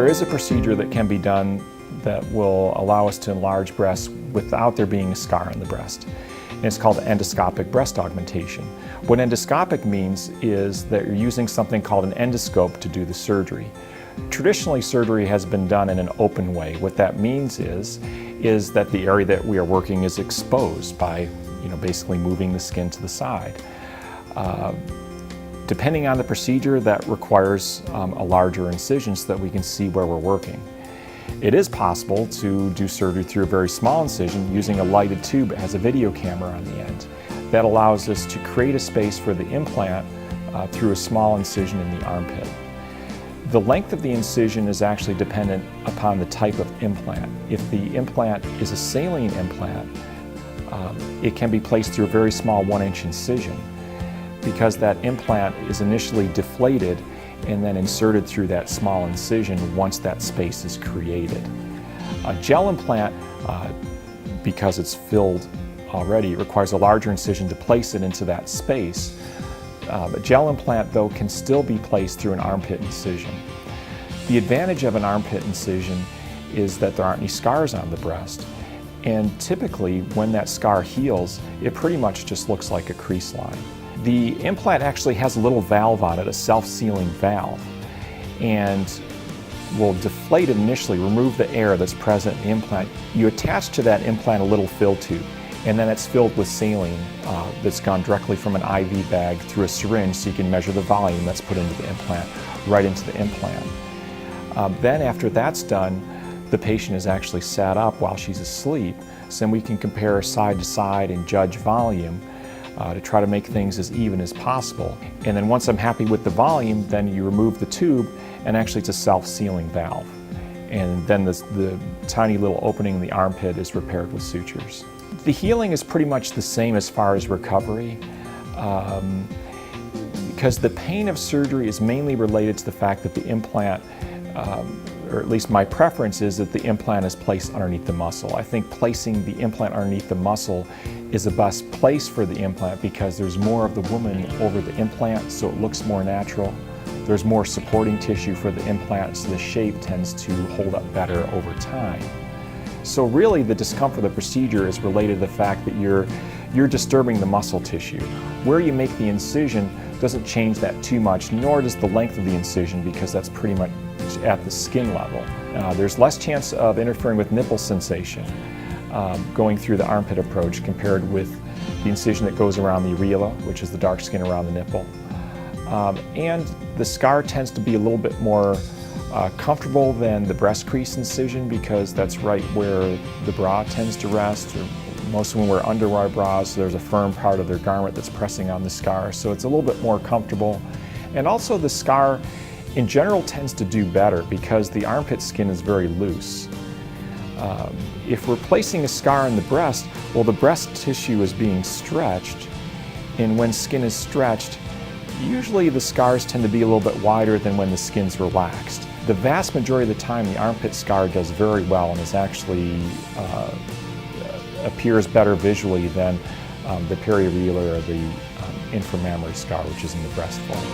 There is a procedure that can be done that will allow us to enlarge breasts without there being a scar on the breast. And it's called endoscopic breast augmentation. What endoscopic means is that you're using something called an endoscope to do the surgery. Traditionally, surgery has been done in an open way. What that means is that the area that we are working is exposed by, basically moving the skin to the side. Depending on the procedure, that requires a larger incision so that we can see where we're working. It is possible to do surgery through a very small incision using a lighted tube that has a video camera on the end. That allows us to create a space for the implant through a small incision in the armpit. The length of the incision is actually dependent upon the type of implant. If the implant is a saline implant, it can be placed through a very small 1-inch incision because that implant is initially deflated and then inserted through that small incision once that space is created. A gel implant, because it's filled already, it requires a larger incision to place it into that space. A gel implant, though, can still be placed through an armpit incision. The advantage of an armpit incision is that there aren't any scars on the breast, and typically when that scar heals, it pretty much just looks like a crease line. The implant actually has a little valve on it, a self-sealing valve, and will deflate it initially, remove the air that's present in the implant. You attach to that implant a little fill tube, and then it's filled with saline that's gone directly from an IV bag through a syringe so you can measure the volume that's put into the implant, right into the implant. Then after that's done, the patient is actually sat up while she's asleep, so then we can compare side to side and judge volume to try to make things as even as possible. And then once I'm happy with the volume, then you remove the tube, and actually it's a self-sealing valve. And then the tiny little opening in the armpit is repaired with sutures. The healing is pretty much the same as far as recovery, because the pain of surgery is mainly related to the fact that the implant, or at least my preference is that the implant is placed underneath the muscle. I think placing the implant underneath the muscle is the best place for the implant because there's more of the woman over the implant, so it looks more natural. There's more supporting tissue for the implant, so the shape tends to hold up better over time. So really the discomfort of the procedure is related to the fact that you're disturbing the muscle tissue. Where you make the incision doesn't change that too much, nor does the length of the incision, because that's pretty much at the skin level. There's less chance of interfering with nipple sensation going through the armpit approach compared with the incision that goes around the areola, which is the dark skin around the nipple. And the scar tends to be a little bit more comfortable than the breast crease incision because that's right where the bra tends to rest. Or most women wear underwire bras, so there's a firm part of their garment that's pressing on the scar, so it's a little bit more comfortable. And also the scar in general tends to do better because the armpit skin is very loose. If we're placing a scar on the breast, well, the breast tissue is being stretched, and when skin is stretched, usually the scars tend to be a little bit wider than when the skin's relaxed. The vast majority of the time, the armpit scar does very well and is actually appears better visually than the periareolar or the inframammary scar, which is in the breast fold.